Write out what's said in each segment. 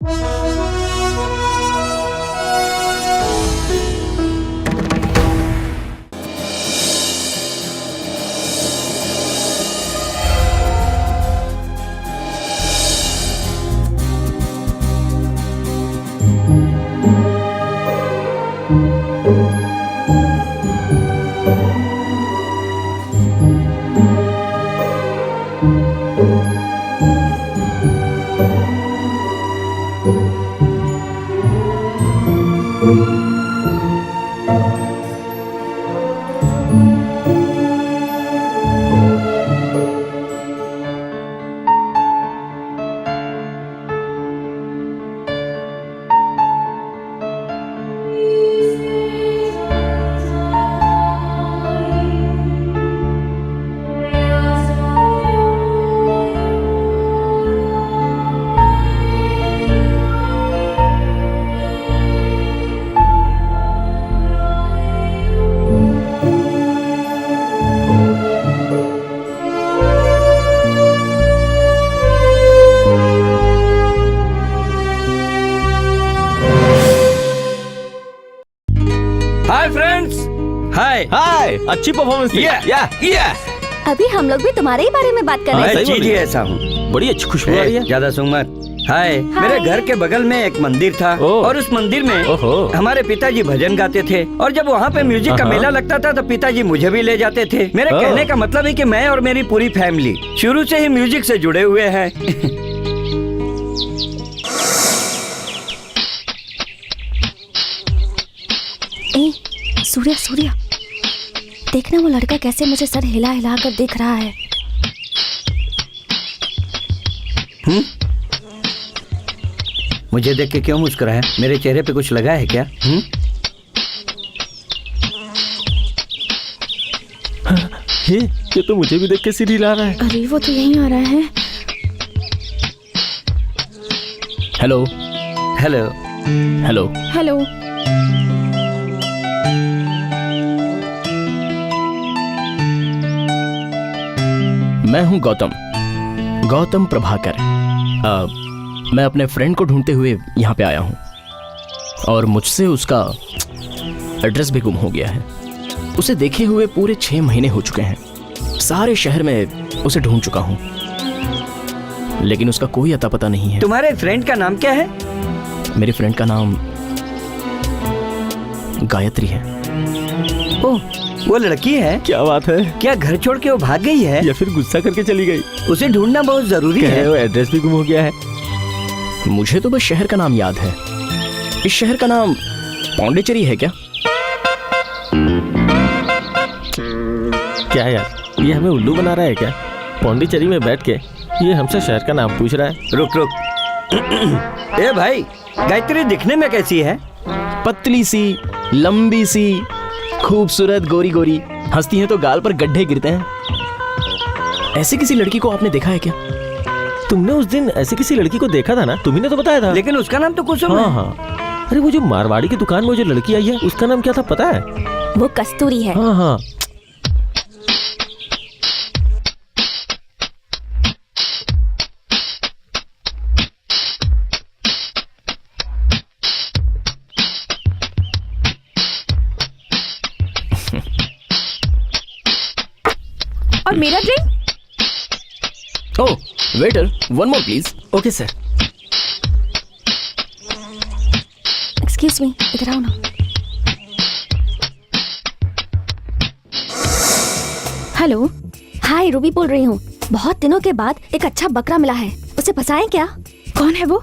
हाय, अच्छी परफॉर्मेंस थी। या अभी हम लोग भी तुम्हारे ही बारे में बात कर रहे जी जी ऐसा हूँ। बड़ी अच्छी खुशबू आ रही है। ज्यादा सुन मत। हाय, मेरे घर के बगल में एक मंदिर था और उस मंदिर में हमारे पिताजी भजन गाते थे और जब वहाँ पे म्यूजिक का मेला लगता था तो पिताजी मुझे भी ले जाते थे। मेरे कहने का मतलब है कि मैं और मेरी पूरी फैमिली शुरू से ही म्यूजिक से जुड़े हुए हैं। सूर्या सूर्या, देखना वो लड़का कैसे मुझे सर हिला हिला कर देख रहा है। मुझे देख के क्यों मुस्कुराया? मेरे चेहरे पे कुछ लगा है क्या? ये तो मुझे भी देख के सिर हिला रहा है। अरे वो तो यहीं आ रहा है। Hello hello hello hello. मैं हूं गौतम प्रभाकर। मैं अपने फ्रेंड को ढूंढते हुए यहाँ पे आया हूँ और मुझसे उसका एड्रेस भी गुम हो गया है। उसे देखे हुए पूरे 6 महीने हो चुके हैं। सारे शहर में उसे ढूंढ चुका हूँ लेकिन उसका कोई अता पता नहीं है। तुम्हारे फ्रेंड का नाम क्या है? मेरे फ्रेंड का नाम गायत्री है। ओह, वो लड़की है? क्या बात है। क्या घर छोड़ के वो भाग गई है या फिर गुस्सा करके चली गई? उसे ढूंढना बहुत जरूरी है। वो एड्रेस भी गुम हो गया है। मुझे तो बस शहर का नाम याद है। इस शहर का नाम पौंडीचेरी है क्या? क्या यार, ये हमें उल्लू बना रहा है क्या? पौंडीचेरी में बैठ के ये हमसे शहर का नाम पूछ रहा है। रुक ए भाई, गायत्री दिखने में कैसी है? पतली सी, लंबी सी, खूबसूरत, गोरी गोरी, हंसती है तो गाल पर गड्ढे गिरते हैं। ऐसी किसी लड़की को आपने देखा है क्या? तुमने उस दिन ऐसी किसी लड़की को देखा था ना, तुम्ही ने तो बताया था। लेकिन उसका नाम तो कुसुम है। हाँ। अरे वो जो मारवाड़ी की दुकान में जो लड़की आई है उसका नाम क्या था पता है? वो कस्तूरी है। हाँ। और मेरा drink? Oh, waiter, one more please. Okay sir. Excuse me, इधर आओ ना। हेलो, हाय, रूबी बोल रही हूँ। बहुत दिनों के बाद एक अच्छा बकरा मिला है, उसे फंसाएं क्या? कौन है वो?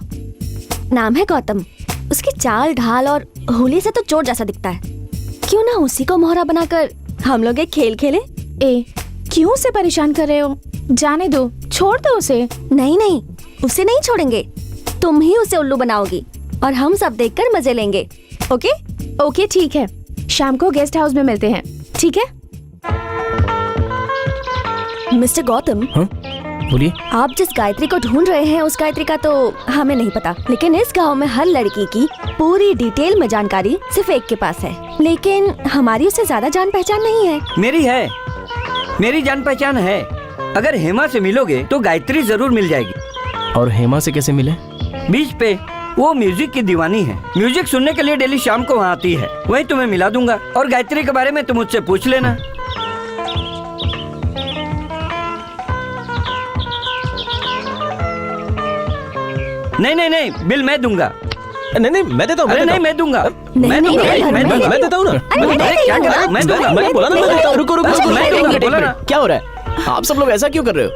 नाम है गौतम। उसकी चाल ढाल और होली से तो चोर जैसा दिखता है। क्यों ना उसी को मोहरा बनाकर हम लोग एक खेल खेले? क्यों उसे परेशान कर रहे हो? जाने दो, छोड़ दो उसे। नहीं, उसे नहीं छोड़ेंगे। तुम ही उसे उल्लू बनाओगी और हम सब देखकर मजे लेंगे। ओके, ठीक है। शाम को गेस्ट हाउस में मिलते हैं, ठीक है? मिस्टर गौतम, बोलिए। आप जिस गायत्री को ढूंढ रहे हैं उस गायत्री का तो हमें नहीं पता, लेकिन इस गांव में हर लड़की की पूरी डिटेल में जानकारी सिर्फ एक के पास है। लेकिन हमारी उससे ज्यादा जान पहचान नहीं है। मेरी जान पहचान है। अगर हेमा से मिलोगे तो गायत्री जरूर मिल जाएगी। और हेमा से कैसे मिले? बीच पे वो म्यूजिक की दीवानी है। म्यूजिक सुनने के लिए डेली शाम को वहाँ आती है। वही तुम्हें मिला दूंगा। और गायत्री के बारे में तुम मुझसे पूछ लेना। नहीं नहीं नहीं, बिल मैं दूंगा। नहीं मैं देता हूँ। अरे नहीं, मैं दूंगा। मैं दूंगा, मैं देता हूँ ना। अरे क्या कर रहा है? मैं दूंगा। मैंने बोला ना मैं देता हूँ। रुको रुको बस रुको, मैं एक दूंगा, मिनट, एक बोला मिनट। ना। क्या हो रहा है? आप सब लोग ऐसा क्यों कर रहे हो?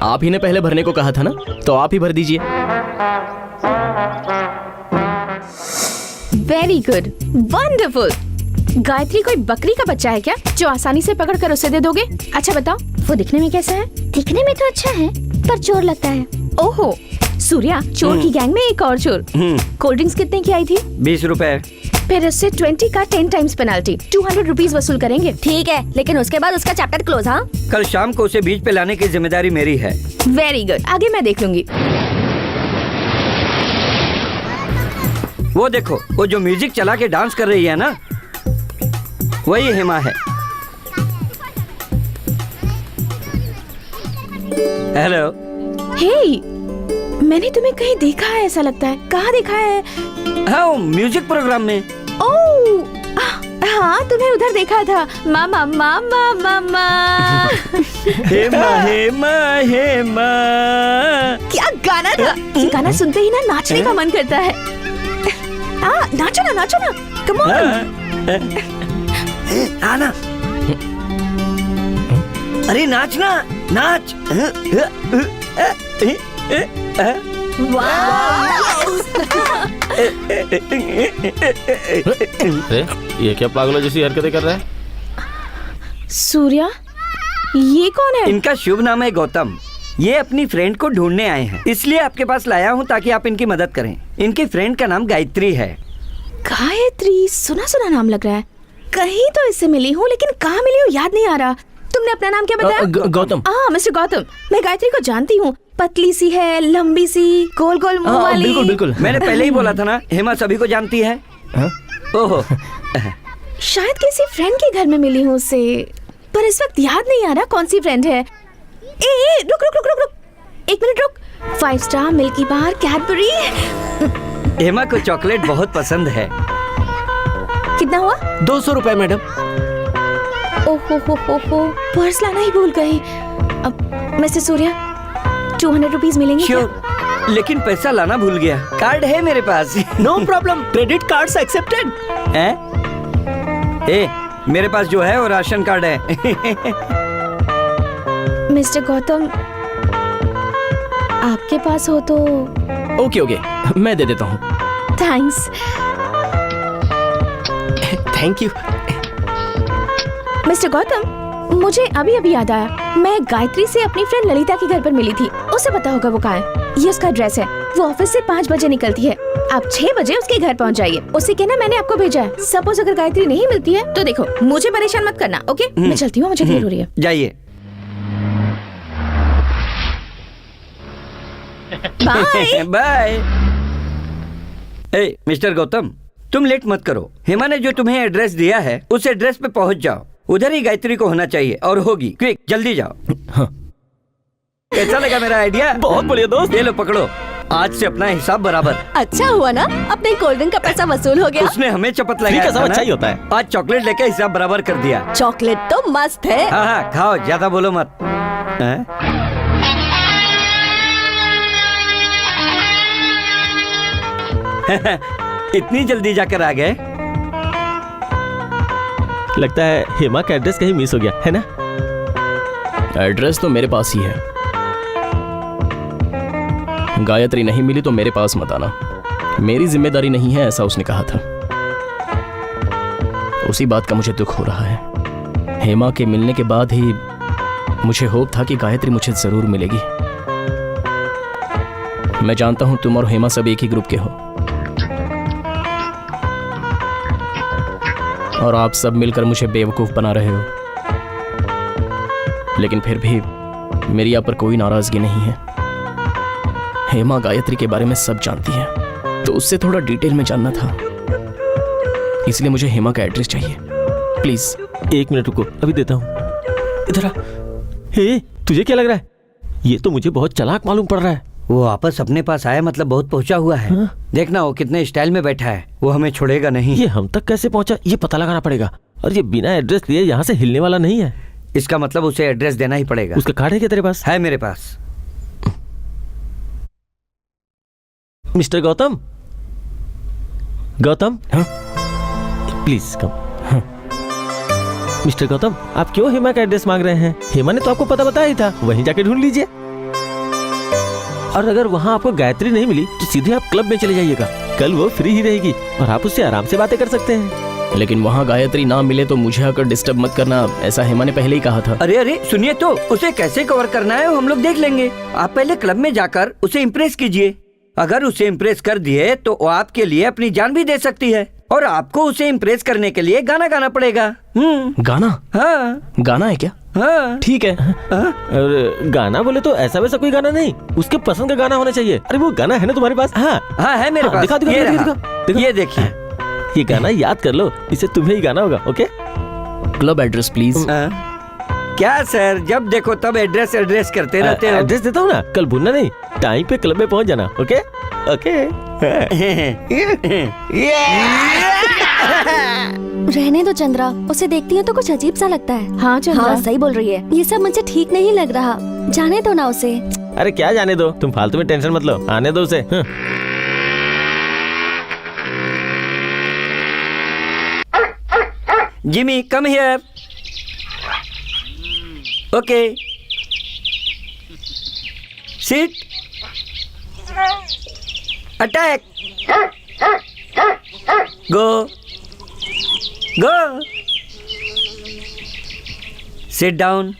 आप ही ने पहले भरने को कहा था ना, तो आप ही भर दीजिए। Very good, wonderful. गायत्री कोई बकरी का बच्चा है क्या जो आसानी से पकड़ कर उसे दे दोगे? अच्छा बताओ, वो दिखने में कैसा है? दिखने में तो अच्छा है पर चोर लगता है। ओहो सूर्या, चोर की गैंग में एक और चोर। कोल्ड ड्रिंक्स कितने की आई थी? 20 रुपए। फिर उससे 20 का 10 टाइम्स पेनाल्टी, 200 रुपीज वसूल करेंगे। ठीक है, लेकिन उसके बाद उसका चैप्टर क्लोज। हाँ, कल शाम को उसे बीच पे लाने की जिम्मेदारी मेरी है। वेरी गुड, आगे मैं देख लूंगी। वो देखो, वो जो म्यूजिक चला के डांस कर रही है ना, वही हेमा है। हेलो। हे, मैंने तुम्हें कहीं देखा है ऐसा लगता है। कहाँ देखा है? हाँ, वो म्यूजिक प्रोग्राम में। ओह हाँ, तुम्हें उधर देखा था। मामा मामा मामा। हेमा हेमा हेमा। क्या गाना था? ये गाना सुनते ही ना नाचने का मन करता है। नाचो ना, कम ऑन। आना। अरे नाचना, नाच। ये क्या पागलों जैसी हरकतें कर रहा है? सूर्या, ये कौन है? इनका शुभ नाम है गौतम। ये अपनी फ्रेंड को ढूंढने आए हैं, इसलिए आपके पास लाया हूँ ताकि आप इनकी मदद करें। इनकी फ्रेंड का नाम गायत्री है। गायत्री, सुना सुना नाम लग रहा है। कहीं तो इससे मिली हूँ, लेकिन कहाँ मिली हूँ याद नहीं आ रहा। तुमने अपना नाम क्या बताया? गौतम। हाँ, मिस्टर गौतम। मैं गायत्री को जानती हूँ। पतली सी है, लंबी सी, गोल गोल मुंह वाली। बिल्कुल बिल्कुल। मैंने पहले ही बोला था ना, हेमा सभी को जानती है। ओहो। शायद किसी फ्रेंड के घर में मिली हूँ उसे, पर इस वक्त याद नहीं आ रहा कौन सी फ्रेंड है। ए, रुक रुक रुक रुक रुक, एक मिनट रुक। 5 स्टार, मिल्की बार, कैडबरी। हेमा को चॉकलेट बहुत पसंद है। कितना हुआ? 200 रुपए मैडम। ओहो, पर्स लाना ही भूल गए। अब मिस्टर सूर्या, 200 रुपीज मिलेंगे क्या? श्योर, लेकिन पैसा लाना भूल गया। कार्ड है मेरे पास। No problem, credit card accepted है? ए, मेरे पास जो है वो राशन कार्ड है। मिस्टर गौतम, आपके पास हो तो? ओके, मैं दे देता हूँ। Thanks. Thank you. Mister Gautam, मुझे अभी अभी याद आया, मैं गायत्री से अपनी फ्रेंड ललिता के घर पर मिली थी। उसे पता होगा वो कहाँ है। ये उसका एड्रेस है। वो ऑफिस से 5 बजे निकलती है। आप 6 बजे उसके घर पहुँच जाइए। उसे कहना मैंने आपको भेजा है। सपोज अगर गायत्री नहीं मिलती है तो देखो, मुझे परेशान मत करना। ओके, मैं चलती हूँ, मुझे देर हो रही है। जाइए। बाय। बाय। ए, मिस्टर गौतम, तुम लेट मत करो। हेमा ने जो तुम्हें एड्रेस दिया है उस एड्रेस पे पहुंच जाओ। उधर ही गायत्री को होना चाहिए और होगी। क्विक, जल्दी जाओ। हाँ। कैसा लगा मेरा आइडिया? बहुत बढ़िया दोस्त। ये लो पकड़ो, आज से अपना हिसाब बराबर। अच्छा हुआ ना, अपने कोल्ड ड्रिंक का पैसा वसूल हो गया। उसने हमें चपत ठीक लगाया है, सब था अच्छा ही ना? होता है। आज चॉकलेट लेके हिसाब बराबर कर दिया। चॉकलेट तो मस्त है। हाँ हाँ, खाओ, ज्यादा बोलो मत। हैं? इतनी जल्दी जाकर आ गए? लगता है हेमा का एड्रेस कहीं मिस हो गया है ना? एड्रेस तो मेरे पास ही है। गायत्री नहीं मिली तो मेरे पास मत आना। मेरी जिम्मेदारी नहीं है, ऐसा उसने कहा था। उसी बात का मुझे दुख हो रहा है। हेमा के मिलने के बाद ही मुझे होप था कि गायत्री मुझे जरूर मिलेगी। मैं जानता हूं तुम और हेमा सब एक ही ग्रुप के हो और आप सब मिलकर मुझे बेवकूफ बना रहे हो, लेकिन फिर भी मेरी आप पर कोई नाराजगी नहीं है। हेमा गायत्री के बारे में सब जानती है, तो उससे थोड़ा डिटेल में जानना था, इसलिए मुझे हेमा का एड्रेस चाहिए। प्लीज। 1 मिनट रुको, अभी देता हूँ। इधर आ। हे, तुझे क्या लग रहा है? ये तो मुझे बहुत चालाक मालूम पड़ रहा है। वो वापस अपने पास आया मतलब बहुत पहुंचा हुआ है। हाँ? देखना वो कितने स्टाइल में बैठा है, वो हमें छोड़ेगा नहीं। ये हम तक कैसे पहुंचा ये पता लगाना पड़ेगा। और ये बिना एड्रेस दिए यहाँ से हिलने वाला नहीं है। इसका मतलब उसे एड्रेस देना ही पड़ेगा। उसका कार्ड है क्या तेरे पास? है मेरे पास। मिस्टर गौतम, गौतम, हाँ? Please come. मिस्टर गौतम, आप क्यों हेमा का एड्रेस मांग रहे हैं? हेमा ने तो आपको पता बताया ही था, वहीं जाके ढूंढ लीजिए। और अगर वहाँ आपको गायत्री नहीं मिली तो सीधे आप क्लब में चले जाइएगा। कल वो फ्री ही रहेगी और आप उससे आराम से बातें कर सकते हैं। लेकिन वहाँ गायत्री ना मिले तो मुझे आकर डिस्टर्ब मत करना, ऐसा हेमा ने पहले ही कहा था। अरे अरे सुनिए तो, उसे कैसे कवर करना है वो हम लोग देख लेंगे। आप पहले क्लब में जाकर उसे इम्प्रेस कीजिए। अगर उसे इम्प्रेस कर दिए तो वो आपके लिए अपनी जान भी दे सकती है। और आपको उसे इम्प्रेस करने के लिए गाना गाना पड़ेगा। गाना? हाँ गाना है क्या? हाँ ठीक है। और गाना बोले तो ऐसा वैसा कोई गाना नहीं, उसके पसंद का गाना होना चाहिए। अरे वो गाना है ना तुम्हारे पास? हाँ हाँ है मेरे हाँ, पास। दिखाओ, दिखाओ, ये दिखाओ, रहा। दिखाओ। ये देखिए। ये गाना याद कर लो, इसे तुम्हें ही गाना होगा। ओके? Club address please. क्या सर, जब देखो तब एड्रेस एड्रेस करते रहते हो। एड्रेस देता हूँ ना, कल भूलना नहीं। टाइम पे क्लब में पहुंच जाना। Okay okay. रहने दो चंद्रा, उसे देखती हूँ तो कुछ अजीब सा लगता है। हाँ चंद्रा। हाँ सही बोल रही है, ये सब मुझे ठीक नहीं लग रहा। जाने दो ना उसे। अरे क्या जाने दो, तुम फालतू में टेंशन मत लो, आने दो उसे। हाँ। Jimmy come here. Okay sit. Attack. Go go. Sit down.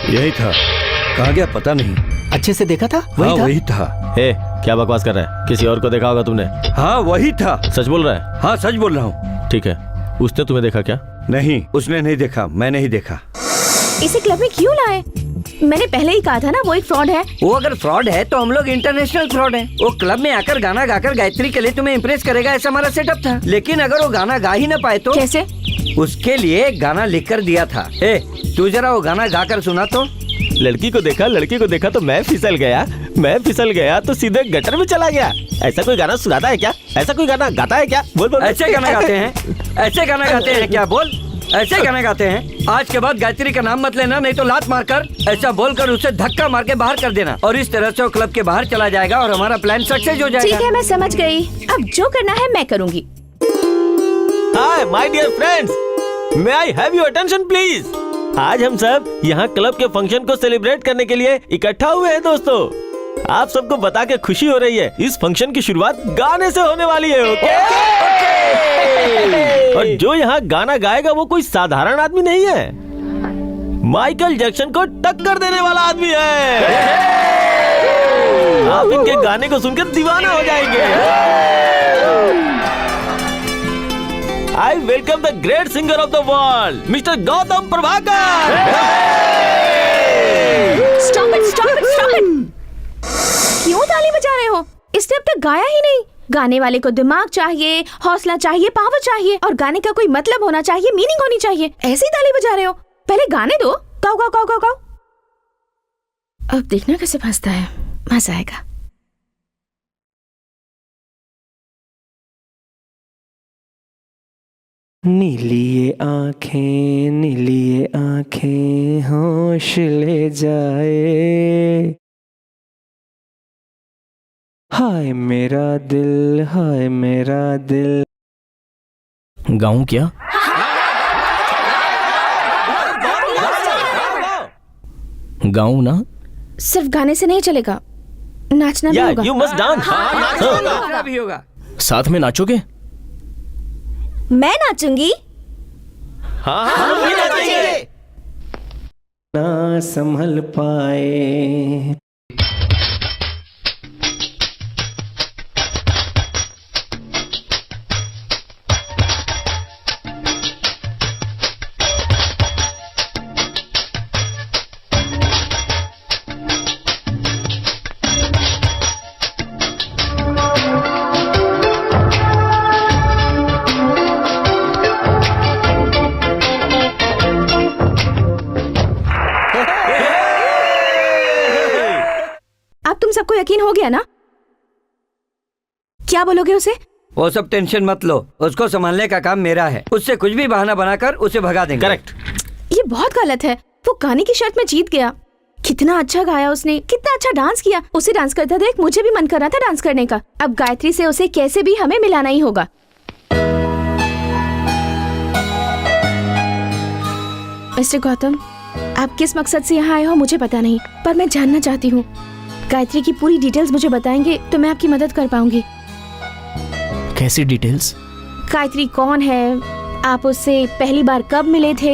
यही था, कहाँ गया पता नहीं। अच्छे से देखा था? हाँ वही था। ए, क्या बकवास कर रहा है? किसी और को देखा होगा तुमने। हाँ वही था। सच बोल रहा है? हाँ सच बोल रहा हूँ। ठीक है, उसने तुम्हें देखा क्या? नहीं, उसने नहीं देखा, मैंने ही देखा। इसे क्लब में क्यों लाए? मैंने पहले ही कहा था ना वो एक फ्रॉड है। वो अगर फ्रॉड है तो हम लोग इंटरनेशनल फ्रॉड है। वो क्लब में आकर गाना गाकर गायत्री के लिए तुम्हें इम्प्रेस करेगा, ऐसा हमारा सेटअप था। लेकिन अगर वो गाना गा ही ना पाए तो कैसे? उसके लिए एक गाना लिख कर दिया था। ए, तू जरा वो गाना गाकर सुना तो। लड़की को देखा तो मैं फिसल गया तो सीधे गटर में चला गया। ऐसा कोई गाना सुनाता है क्या? ऐसा कोई गाना गाता है क्या? बोल बोल। ऐसे गाना गाते हैं? ऐसे गाना गाते हैं क्या? बोल। ऐसे गाना गाते हैं? आज के बाद गायत्री का नाम मत लेना, नहीं तो लात मारकर ऐसा बोलकर उसे धक्का मार के बाहर कर देना। और इस तरह से वो क्लब के बाहर चला जाएगा और हमारा प्लान सक्सेस हो ठीक जाएगा। है मैं समझ गई, अब जो करना है मैं करूँगी। Hi my dear friends, may I have your attention please. आज हम सब यहाँ क्लब के फंक्शन को सेलिब्रेट करने के लिए इकट्ठा हुए हैं दोस्तों। आप सबको बता के खुशी हो रही है, इस फंक्शन की शुरुआत गाने से होने वाली है। ओके? और जो यहाँ गाना गाएगा वो कोई साधारण आदमी नहीं है, माइकल जैक्सन को टक्कर देने वाला आदमी है। आप इनके गाने को सुनकर दीवाना हो जाएंगे। I welcome the great singer of the world, Mr. Gautam Prabhakar. Stop it! क्यों ताली बजा रहे हो? इसने अब तक गाया ही नहीं। गाने वाले को दिमाग चाहिए, हौसला चाहिए, पावर चाहिए और गाने का कोई मतलब होना चाहिए, मीनिंग होनी चाहिए। ऐसे ही ताली बजा रहे हो? पहले गाने दो। गाओ गाओ गाओ गाओ गाओ। अब देखना कैसे फंसता है, मजा आएगा। नीली आंखें होश ले जाए। हाय मेरा दिल। गाऊं क्या? गाऊं ना? सिर्फ गाने से नहीं चलेगा, नाचना भी या होगा। You must dance. नाचना भी होगा। साथ में नाचोगे? मैं नाचूंगी। ना संभल पाए। अब तुम सबको यकीन हो गया ना? क्या बोलोगे उसे? वो सब टेंशन मत लो, उसको संभालने का काम मेरा है। उससे कुछ भी बहाना बनाकर उसे भगा देंगे। करेक्ट। ये बहुत गलत है। वो गाने की शर्त में जीत गया। कितना अच्छा गाया उसने, कितना अच्छा डांस किया। उसे डांस करता देख मुझे भी मन कर रहा था डांस करने का। अब गायत्री से उसे कैसे भी हमें मिलाना ही होगा। मिस्टर गौतम, आप किस मकसद से यहाँ आए हो मुझे पता नहीं, पर मैं जानना चाहती हूँ। गायत्री की पूरी डिटेल्स मुझे बताएंगे तो मैं आपकी मदद कर पाऊंगी। कैसी डिटेल्स? गायत्री कौन है, आप उससे पहली बार कब मिले थे,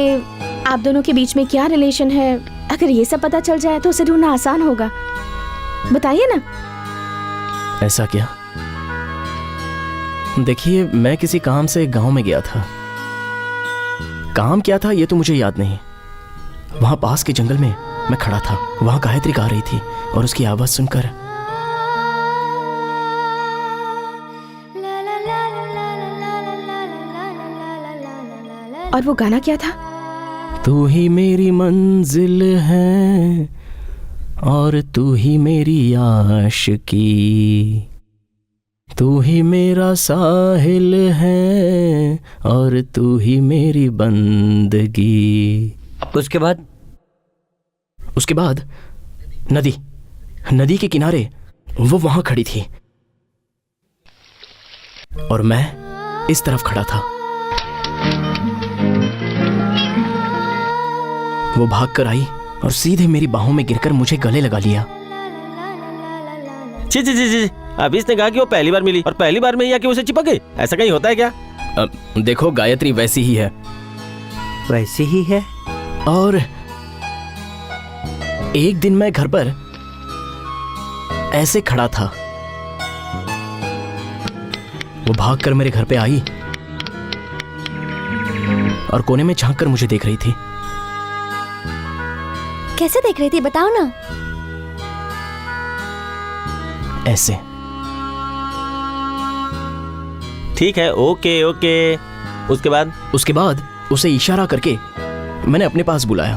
आप दोनों के बीच में क्या रिलेशन है। अगर ये सब पता चल जाए तो उसे ढूंढना आसान होगा। बताइए ना। ऐसा क्या? देखिए, मैं किसी काम से गांव में गया था। काम क्या था ये तो मुझे याद नहीं। वहां पास के जंगल में मैं खड़ा था। वहां गायत्री गा रही थी और उसकी आवाज सुनकर और वो गाना क्या था? तू ही मेरी मंजिल है और तू ही मेरी आशिकी, तू ही मेरा साहिल है और तू ही मेरी बंदगी। उसके बाद? उसके बाद नदी के किनारे वो वहां खड़ी थी और मैं इस तरफ खड़ा था। वो भागकर आई और सीधे मेरी बाहों में गिरकर मुझे गले लगा लिया। जी जी जी जी, अब इसने कहा कि वो पहली बार मिली और पहली बार में ही आके उसे चिपक गई। ऐसा कहीं होता है क्या? देखो, गायत्री वैसी ही है। वैसी ही है? और एक दिन मैं घर पर ऐसे खड़ा था, वो भागकर मेरे घर पे आई और कोने में झांक कर मुझे देख रही थी। कैसे देख रही थी बताओ ना। ऐसे। ठीक है, ओके ओके। उसके बाद उसे इशारा करके मैंने अपने पास बुलाया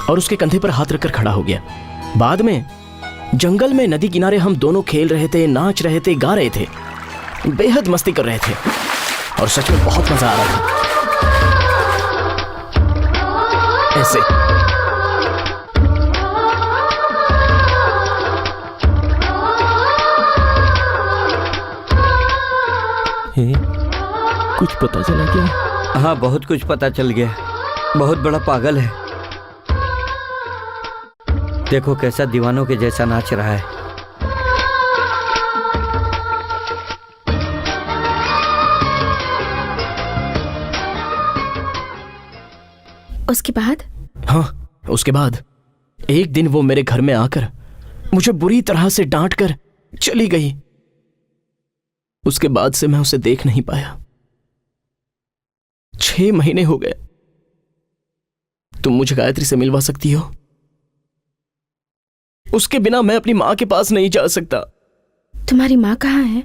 और उसके कंधे पर हाथ रखकर खड़ा हो गया। बाद में जंगल में नदी किनारे हम दोनों खेल रहे थे, नाच रहे थे, गा रहे थे, बेहद मस्ती कर रहे थे और सच में बहुत मजा आ रहा था। ऐसे। कुछ पता चला क्या? हाँ, बहुत कुछ पता चल गया। बहुत बड़ा पागल है। देखो कैसा दीवानों के जैसा नाच रहा है। उसके बाद? हाँ, उसके बाद एक दिन वो मेरे घर में आकर मुझे बुरी तरह से डांट कर चली गई। उसके बाद से मैं उसे देख नहीं पाया। 6 महीने हो गए। तुम मुझे गायत्री से मिलवा सकती हो? उसके बिना मैं अपनी मां के पास नहीं जा सकता। तुम्हारी माँ कहाँ है?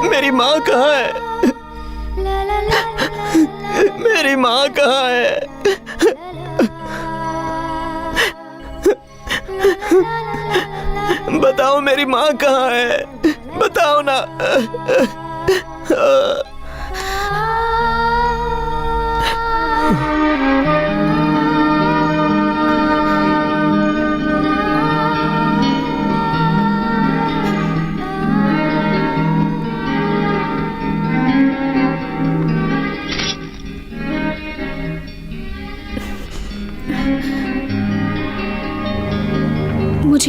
मेरी माँ कहाँ है? मेरी माँ कहाँ है? बताओ, मेरी माँ कहाँ है? बताओ ना।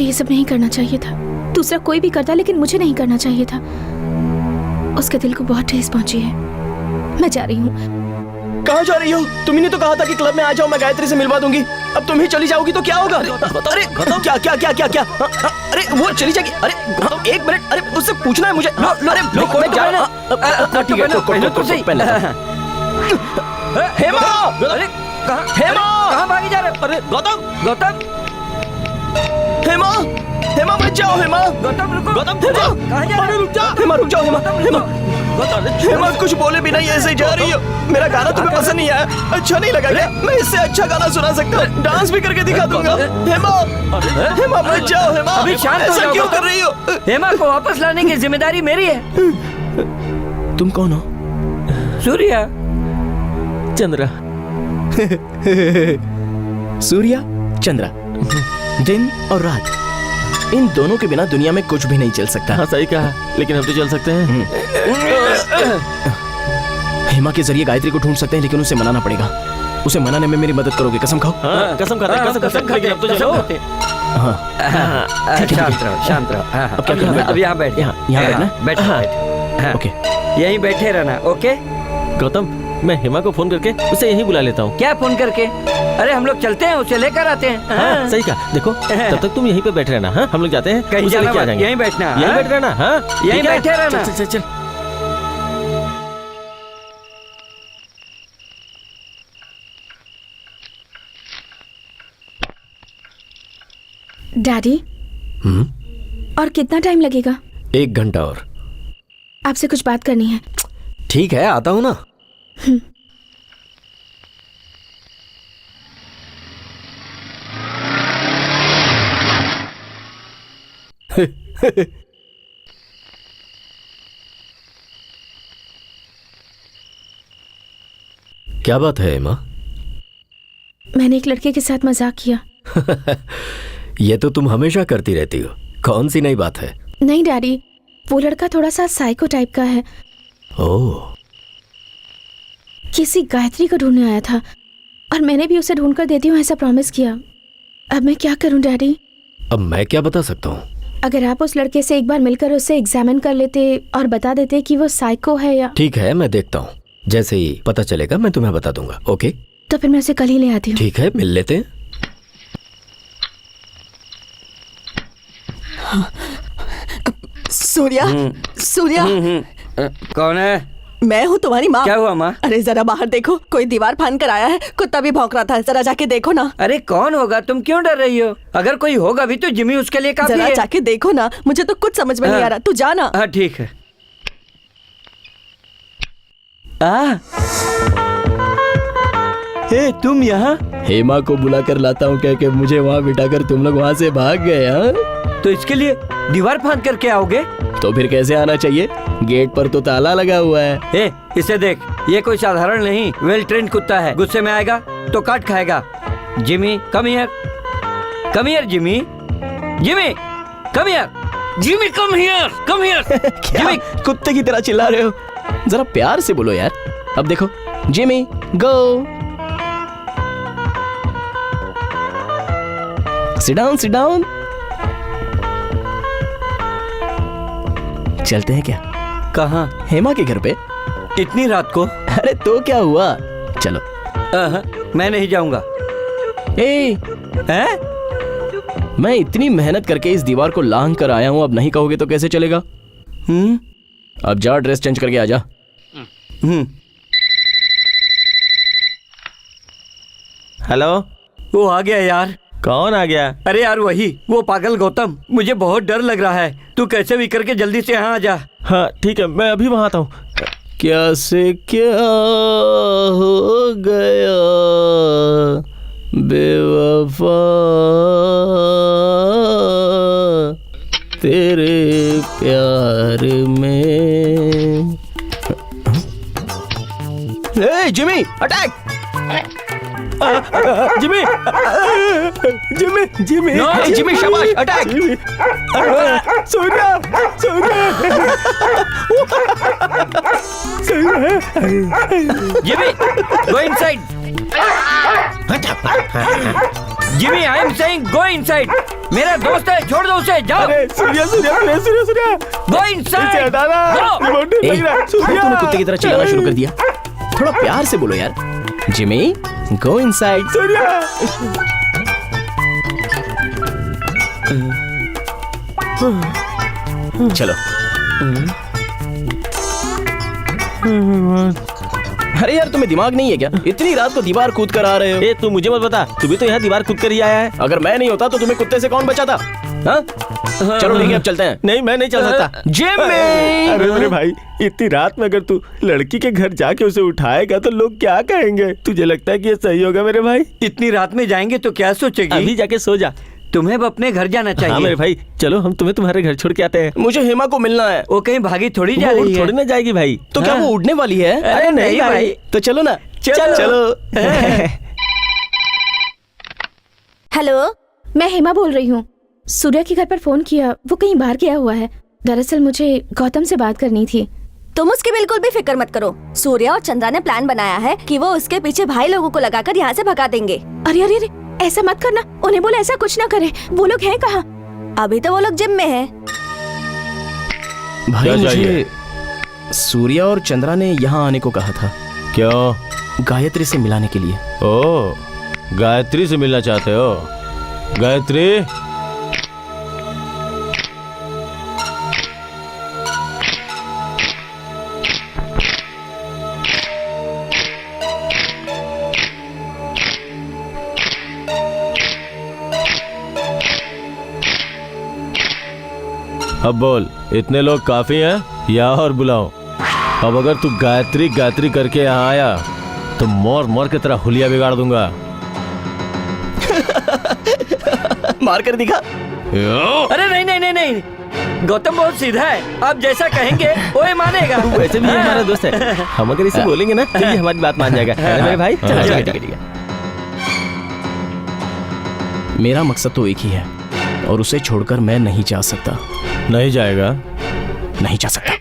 मुझे ये सब नहीं करना चाहिए था। दूसरा कोई भी करता, लेकिन मुझे नहीं करना चाहिए था। उसके दिल को बहुत ठेस पहुंची है। मैं जा रही हूँ। कहाँ जा रही हो? तुम ही ने तो कहा था कि क्लब में आ जाओ, मैं गायत्री से मिलवा दूंगी। अब तुम ही चली जाओगी तो क्या होगा? अरे क्या क्या क्या क्या क्या? अरे वो चली जाएगी। अरे एक मिनट, अरे उससे पूछना है मुझे। अरे मैं जा रहा हूँ। ठीक है, हेमा! अरे हेमा! कहाँ भागी जा रहे? अरे गौतम हेमा! हेमा मत जाओ, हेमा! गौतम रुको। गौतम, हेमा! कहाँ जा रहे? अरे रुक जा, हेमा रुक जाओ, हेमा! हेमा! हेमा कुछ बोले बिना ही ऐसे ही जा रही हो। मेरा गाना तुम्हें पसंद नहीं आया, अच्छा नहीं लगा क्या? मैं इससे अच्छा गाना सुना सकता हूँ, डांस भी करके दिखा दूंगा। हेमा! हेमा मत जाओ, हेमा! अभी शांत हो ऐसा जाओ, क्यों गौतम। कर रही हो? हेमा को वापस लाने की जिम्मेदारी मेरी है। तुम कौन हो? सूर्या। चंद्रा। सूर्या, चंद्रा, दिन और रात, इन दोनों के बिना दुनिया में कुछ भी नहीं चल सकता। हाँ सही कहा, लेकिन हम तो चल सकते हैं। हेमा के जरिए गायत्री को ढूंढ सकते हैं, लेकिन उसे मनाना पड़ेगा। उसे मनाने में मेरी मदद करोगे? कसम खाओ। हाँ, कसम खाता है, कसम खाते हैं, अब तो चलो। हाँ, शांत रहो। अब क्या करना है? अब यहाँ बैठ। यहाँ बैठना? बैठ। ओके। यहीं बैठे रहना। ओके। गौतम, मैं हेमा को फोन करके उसे यहीं बुला लेता हूँ। क्या फोन करके? अरे हम लोग चलते हैं, उसे लेकर आते हैं। हाँ, सही कहा। देखो, तब तक तुम यहीं पे बैठे रहना। हाँ, हम लोग जाते हैं, कहीं उसे जाना लेके आ मत, जाएंगे। यहीं बैठना। यहीं हाँ? बैठ रहना। हाँ, यहीं ठीक है? बैठे रहना। चल चल चल। डैडी, और कितना टाइम लगेगा? 1 घंटा और। आपसे कुछ बात करनी है। ठीक है, आता हूँ ना। क्या बात है हेमा? मैंने एक लड़के के साथ मजाक किया। ये तो तुम हमेशा करती रहती हो, कौन सी नई बात है? नहीं डैडी, वो लड़का थोड़ा सा साइको टाइप का है। ओह, किसी गायत्री को ढूंढने आया था और मैंने भी उसे ढूंढ कर देती हूँ ऐसा प्रॉमिस किया। अब मैं क्या करूँ डैडी? अब मैं क्या बता सकता हूँ? अगर आप उस लड़के से एक बार मिलकर उसे एग्जामिन कर लेते और बता देते कि वो साइको है या... ठीक है, मैं देखता हूँ, जैसे ही पता चलेगा मैं तुम्हें बता दूंगा। ओके? तो फिर मैं उसे कल ही ले आती हूँ। ठीक है, मिल लेते हैं। सूर्या, सूर्या, कौन है? मैं हूँ तुम्हारी माँ। क्या हुआ माँ? अरे जरा बाहर देखो, कोई दीवार फांद कर आया है। कुत्ता भी भौंक रहा था, जरा जाके देखो ना। अरे कौन होगा? तुम क्यों डर रही हो? अगर कोई होगा भी तो जिमी उसके लिए काफी जरा है। जाके देखो ना, मुझे तो कुछ समझ में नहीं आ रहा। तू जा ना। हाँ ठीक है। हे तुम यहाँ? हेमा को बुलाकर लाता हूँ कह के मुझे वहाँ बिठाकर तुम लोग वहाँ से भाग गए। हाँ, तो इसके लिए दीवार फांद करके आओगे? तो फिर कैसे आना चाहिए? गेट पर तो ताला लगा हुआ है। ए, इसे देख, ये कोई साधारण नहीं, वेल ट्रेन कुत्ता है। गुस्से में आएगा तो काट खाएगा। Jimmy come here, come here Jimmy, Jimmy come here, Jimmy come here, come here. Jimmy कुत्ते की तरह चिल्ला रहे हो, जरा प्यार से बोलो यार। अब देखो, जिमी गो, सिट डाउन, सिट डाउन। चलते हैं क्या? कहाँ? हेमा के घर पे। इतनी रात को? अरे तो क्या हुआ, चलो। मैं नहीं जाऊंगा। ए, मैं इतनी मेहनत करके इस दीवार को लांग कर आया हूं, अब नहीं कहोगे तो कैसे चलेगा? अब जा, ड्रेस चेंज करके आ जा। हेलो, वो आ गया यार। कौन आ गया? अरे यार वही, वो पागल गौतम। मुझे बहुत डर लग रहा है, तू कैसे भी करके जल्दी से यहाँ आ जा। हाँ ठीक है, मैं अभी वहाँ आता हूँ। क्या से क्या हो गया बेवफा, तेरे प्यार में। Jimmy attack! Jimmy, Jimmy, Jimmy, Jimmy शाबाश, attack! Surya, Jimmy, go inside. Jimmy I am saying go inside. मेरा दोस्त है, छोड़ दो उसे, जाओ। Surya Surya Surya Surya Surya go inside. तूने कुत्ते की तरह चिल्लाना शुरू कर दिया। थोड़ा प्यार से बोलो यार। Jimmy go inside. चलो। अरे यार तुम्हें दिमाग नहीं है क्या? इतनी रात को दीवार कूद कर आ रहे हो। ए तू मुझे मत बता, तू भी तो यहाँ दीवार कूद कर ही आया है। अगर मैं नहीं होता तो तुम्हें कुत्ते से कौन बचाता? हाँ? चलो ठीक है अब चलते हैं। नहीं मैं नहीं चल सकता। जिमी! अरे मेरे भाई, इतनी रात में अगर तू लड़की के घर जाके उसे उठाएगा तो लोग क्या कहेंगे? तुझे लगता है कि ये सही होगा मेरे भाई? इतनी रात में जाएंगे तो क्या सोचेगी? अभी जाके सो जा। तुम्हें अब अपने घर जाना चाहिए। हाँ मेरे भाई, चलो हम तुम्हें तुम्हारे घर छोड़ के आते हैं। मुझे हेमा को मिलना है। वो कहीं भागी थोड़ी जा वो रही है। थोड़ी ना जाएगी भाई। तो क्या वो उड़ने वाली है? अरे नहीं भाई। तो चलो ना। चलो। हेलो, मैं हेमा बोल रही हूँ। सूर्या के घर पर फोन किया, वो कहीं बाहर गया हुआ है। दरअसल मुझे गौतम से बात करनी थी। तुम उसकी बिल्कुल भी फिक्र मत करो। सूर्या और चंद्रा ने प्लान बनाया है कि वो उसके पीछे भाई लोगों को लगाकर यहाँ से भगा देंगे। अरे अरे अरे, ऐसा मत करना। उन्हें बोला ऐसा कुछ ना करे। वो लोग हैं कहाँ? अभी तो वो लोग जिम में हैं। भाई मुझे सूर्या और चंद्रा ने यहाँ आने को कहा था। क्यों? गायत्री से मिलाने के लिए। ओ, गायत्री से मिलना चाहते हो? गायत्री, अब बोल, इतने लोग काफी हैं या और बुलाओ? अब अगर तू गायत्री गायत्री करके यहाँ आया तो मोर मोर की तरह हुलिया बिगाड़ दूंगा। मार कर दिखा। अरे नहीं नहीं नहीं नहीं, गौतम बहुत सीधा है। आप जैसा कहेंगे वो ही मानेगा। वैसे भी ये हमारा दोस्त है, हम अगर इसे बोलेंगे ना तो ये हमारी बात मान जाएगा। है ना मेरे भाई? चलो ठीक है। मेरा मकसद तो एक ही है और उसे छोड़कर मैं नहीं जा सकता। नहीं जाएगा? नहीं जा सकता।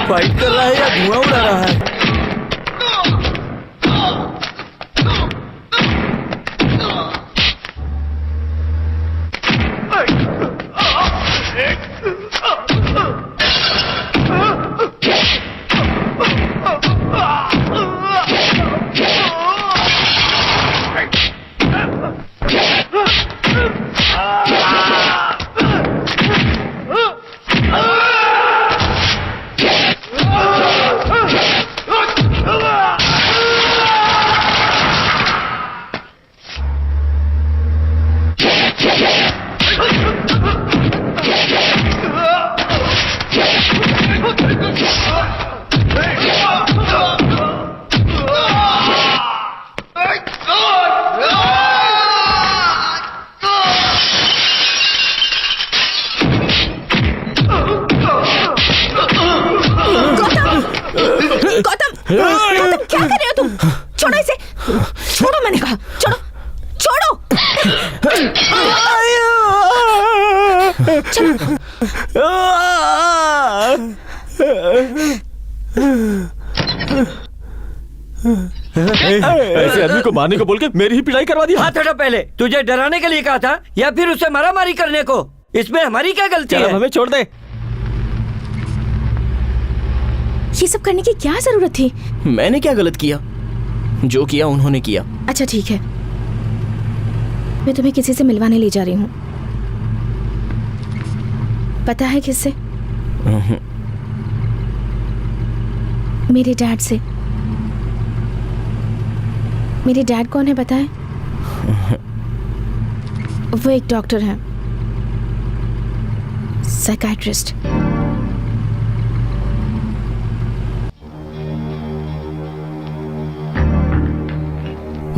फाइट कर रहा है या धुआं उड़ा रहा है? गौतम, गौतम क्या कर रहे हो तुम? छोड़ो इसे, छोड़ो, मैंने कहा छोड़ो, छोड़ो। ऐसे आदमी को मारने को बोल के मेरी ही पिटाई करवा दी। हाथ हटा पहले। तुझे डराने के लिए कहा था या फिर उसे मारामारी करने को? इसमें हमारी क्या गलती है? हमें छोड़ दे। ये सब करने की क्या जरूरत थी? मैंने क्या गलत किया? जो किया उन्होंने किया। अच्छा ठीक है, मैं तुम्हें किसी से मिलवाने ले जा रही हूँ। पता है किससे? मेरे डैड से। मेरे डैड कौन है पता है? वो एक डॉक्टर है, साइकाइट्रिस्ट।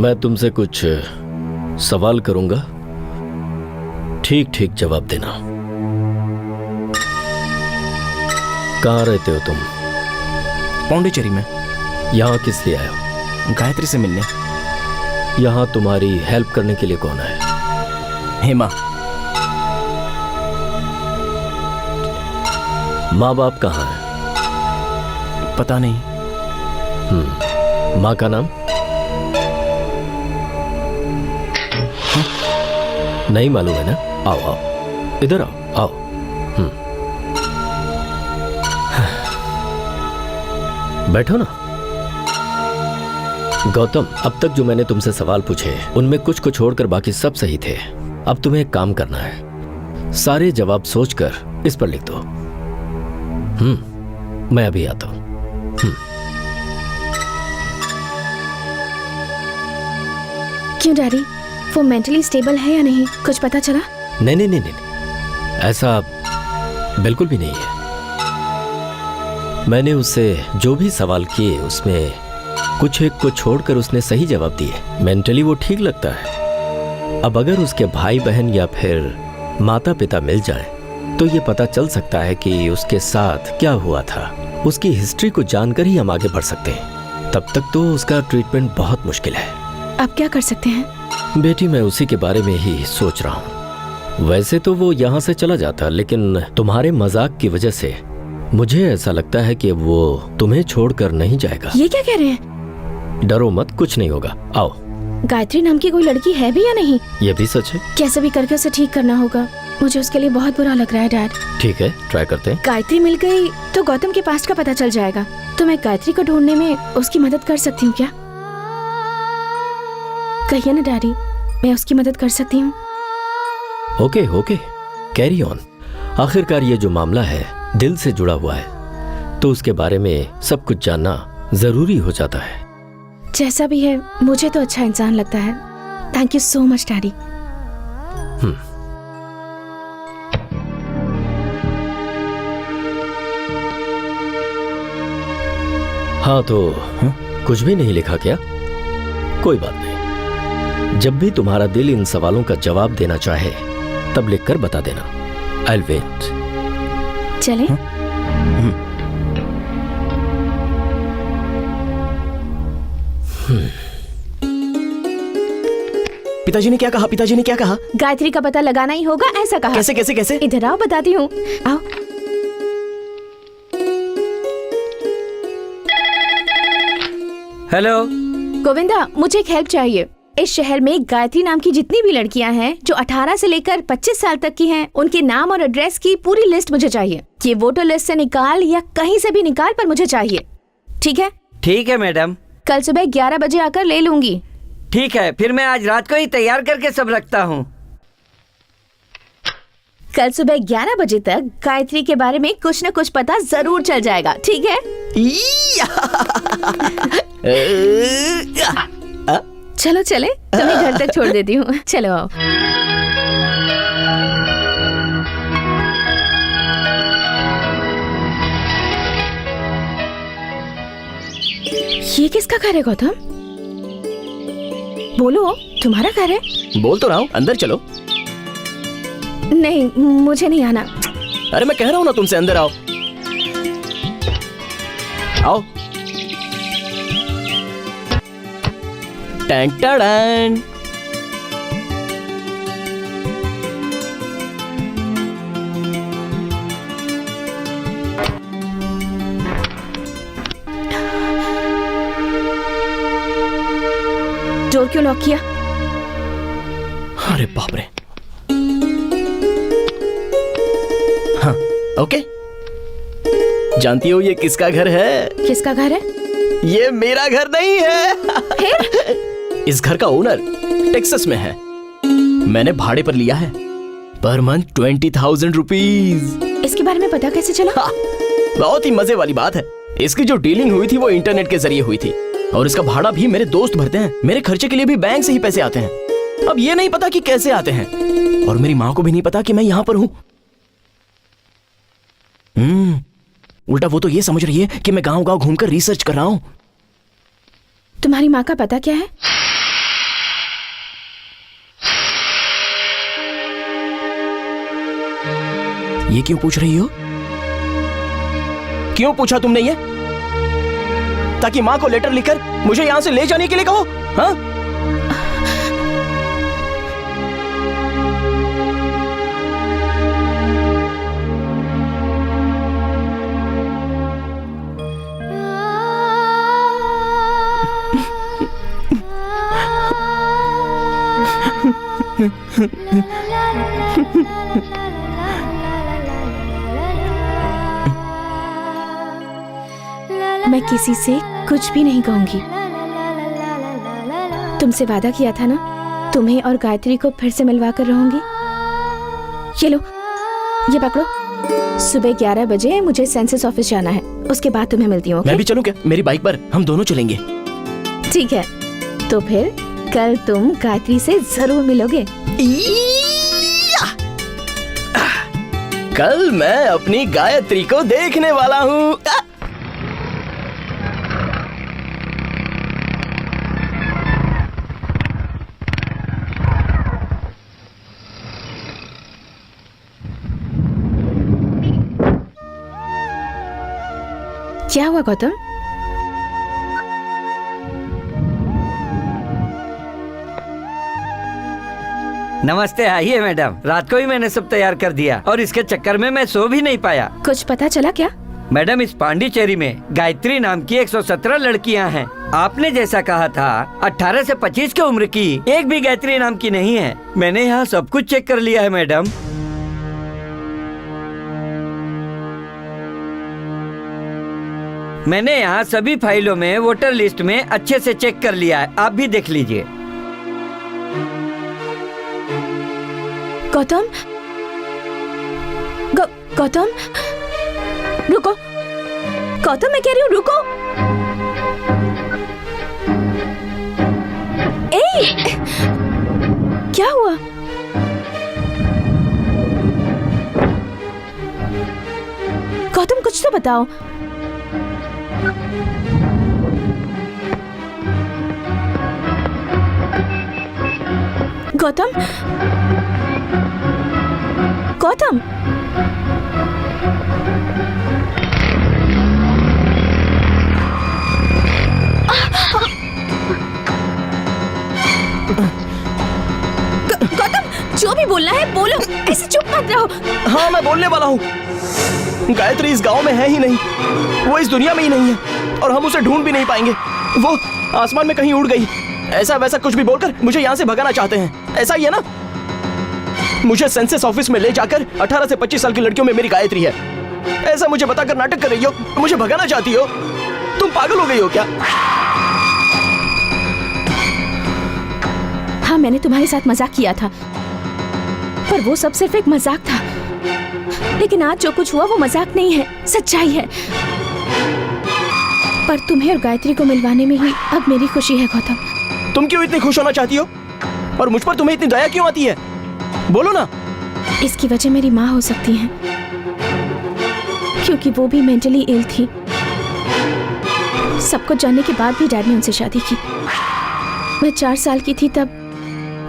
मैं तुमसे कुछ सवाल करूंगा, ठीक ठीक जवाब देना। कहाँ रहते हो तुम? पौंडीचेरी में। यहाँ किस लिए आए हो? गायत्री से मिलने। यहाँ तुम्हारी हेल्प करने के लिए कौन है? हेमा। माँ बाप कहाँ है? पता नहीं। माँ का नाम? नहीं मालूम है ना? आओ आओ, इधर आओ आओ। बैठो ना। गौतम, अब तक जो मैंने तुमसे सवाल पूछे उनमें कुछ को छोड़कर बाकी सब सही थे। अब तुम्हें एक काम करना है, सारे जवाब सोचकर इस पर लिख दो। मैं अभी आता हूं। क्यों डैडी, वो मेंटली स्टेबल है या नहीं, कुछ पता चला? नहीं नहीं नहीं नहीं, ऐसा बिल्कुल भी नहीं है। मैंने उससे जो भी सवाल किए उसमें कुछ एक को छोड़कर उसने सही जवाब दिए। मेंटली वो ठीक लगता है। अब अगर उसके भाई बहन या फिर माता पिता मिल जाए तो ये पता चल सकता है कि उसके साथ क्या हुआ था। उसकी हिस्ट्री को जानकर ही हम आगे बढ़ सकते हैं। तब तक तो उसका ट्रीटमेंट बहुत मुश्किल है। आप क्या कर सकते हैं? बेटी, मैं उसी के बारे में ही सोच रहा हूँ। वैसे तो वो यहाँ से चला जाता, लेकिन तुम्हारे मजाक की वजह से मुझे ऐसा लगता है कि वो तुम्हें छोड़कर नहीं जाएगा। ये क्या कह रहे हैं? डरो मत, कुछ नहीं होगा। आओ। गायत्री नाम की कोई लड़की है भी या नहीं? ये भी सच है। कैसे भी करके उसे ठीक करना होगा। मुझे उसके लिए बहुत बुरा लग रहा है डैड। ठीक है, ट्राई करते हैं। गायत्री मिल गई तो गौतम के पास्ट का पता चल जाएगा। तो मैं गायत्री को ढूंढने में उसकी मदद कर सकती हूँ क्या? कहिए ना डैडी, मैं उसकी मदद कर सकती हूँ। Okay okay, carry on. आखिरकार ये जो मामला है दिल से जुड़ा हुआ है, तो उसके बारे में सब कुछ जानना जरूरी हो जाता है। जैसा भी है, मुझे तो अच्छा इंसान लगता है। Thank you so much daddy. हाँ तो कुछ भी नहीं लिखा क्या? कोई बात नहीं। जब भी तुम्हारा दिल इन सवालों का जवाब देना चाहे तब लिखकर बता देना। I'll wait। चले? पिताजी ने क्या कहा? पिताजी ने क्या कहा? गायत्री का पता लगाना ही होगा, ऐसा कहा। कैसे कैसे कैसे? इधर आओ, बताती हूँ। आओ। हेलो गोविंदा, मुझे एक हेल्प चाहिए। इस शहर में गायत्री नाम की जितनी भी लड़कियां हैं जो 18 से लेकर 25 साल तक की हैं, उनके नाम और एड्रेस की पूरी लिस्ट मुझे चाहिए। ये वोटर लिस्ट से निकाल या कहीं से भी निकाल, पर मुझे चाहिए। ठीक है? ठीक है मैडम। कल सुबह 11 बजे आकर ले लूंगी। ठीक है, फिर मैं आज रात को ही तैयार करके सब रखता हूँ। कल सुबह 11 बजे तक गायत्री के बारे में कुछ न कुछ पता जरूर चल जाएगा। ठीक है? चलो चले, तुम्हें घर तक छोड़ देती हूँ। चलो आओ। ये किसका घर है गौतम? बोलो, तुम्हारा घर है? बोल तो रहा हूँ, अंदर चलो। नहीं, मुझे नहीं आना। अरे मैं कह रहा हूँ ना तुमसे, अंदर आओ। आओ। टैंक टाड़ान। डोर क्यों लॉक किया? अरे बाप रे। हाँ, ओके। जानती हो ये किसका घर है? किसका घर है? ये मेरा घर नहीं है। इस घर का ओनर टेक्सास में है। मैंने भाड़े पर लिया है, पर मंथ 20,000 रुपीज। इसके बारे में पता कैसे चला? बहुत ही मजे वाली बात है। इसकी जो डीलिंग हुई थी वो इंटरनेट के जरिए हुई थी, और इसका भाड़ा भी मेरे दोस्त भरते हैं। मेरे खर्चे के लिए भी बैंक से ही पैसे आते हैं। अब ये नहीं पता कि कैसे आते हैं, और मेरी माँ को भी नहीं पता कि मैं यहाँ पर हूँ। उल्टा वो तो ये समझ रही है कि मैं गांव गांव घूमकर रिसर्च कर रहा हूँ। तुम्हारी माँ का पता क्या है? ये क्यों पूछ रही हो? क्यों पूछा तुमने ये? ताकि माँ को लेटर लिखकर मुझे यहाँ से ले जाने के लिए कहो? हाँ? मैं किसी से कुछ भी नहीं कहूंगी। तुमसे वादा किया था ना, तुम्हें और गायत्री को फिर से मिलवा कर रहूंगी। ये लो, ये पकड़ो। सुबह 11 बजे मुझे सेंसस ऑफिस जाना है, उसके बाद तुम्हें मिलती हूँ। मैं भी चलूं क्या? मेरी बाइक पर हम दोनों चलेंगे। ठीक है, तो फिर कल तुम गायत्री से जरूर मिलोगे। कल मैं अपनी गायत्री को देखने वाला हूँ। क्या हुआ गौतम? नमस्ते। आइए मैडम, रात को ही मैंने सब तैयार कर दिया और इसके चक्कर में मैं सो भी नहीं पाया। कुछ पता चला क्या? मैडम, इस पांडिचेरी में गायत्री नाम की 117 लड़कियां हैं। आपने जैसा कहा था 18 से 25 की उम्र की एक भी गायत्री नाम की नहीं है। मैंने यहाँ सब कुछ चेक कर लिया है मैडम। मैंने यहाँ सभी फाइलों में वोटर लिस्ट में अच्छे से चेक कर लिया है, आप भी देख लीजिए। गौतम, गौतम रुको। गौतम, मैं कह रही हूँ रुको। ए, क्या हुआ? गौतम, कुछ तो बताओ। गौतम, गौतम, गौतम, जो भी बोलना है बोलो, ऐसे चुप मत रहो। हाँ, मैं बोलने वाला हूँ। गायत्री इस गांव में है ही नहीं, वो इस दुनिया में ही नहीं है और हम उसे ढूंढ भी नहीं पाएंगे। वो आसमान में कहीं उड़ गई। ऐसा वैसा कुछ भी बोलकर मुझे यहाँ से भगाना चाहते हैं, ऐसा ही है ना? मुझे सेंसस ऑफिस में ले जाकर 18 से 25 साल की लड़कियों में मेरी गायत्री है, ऐसा मुझे बताकर नाटक कर रही हो। मुझे भगाना चाहती हो? तुम पागल हो गई हो क्या? हाँ, मैंने तुम्हारे साथ मजाक किया था, पर वो सब सिर्फ एक मजाक था। लेकिन आज जो कुछ हुआ वो मजाक नहीं है, सच्चाई है। पर तुम्हें और गायत्री को मिलवाने में ही अब मेरी खुशी है गौतम। तुम क्यों इतनी खुश होना चाहती हो और मुझ पर तुम्हें इतनी दया क्यों आती है? बोलो ना। इसकी वजह मेरी माँ हो सकती है, क्योंकि वो भी मेंटली इल थी। सब कुछ जानने के बाद भी डैड ने उनसे शादी की। मैं 4 साल की थी तब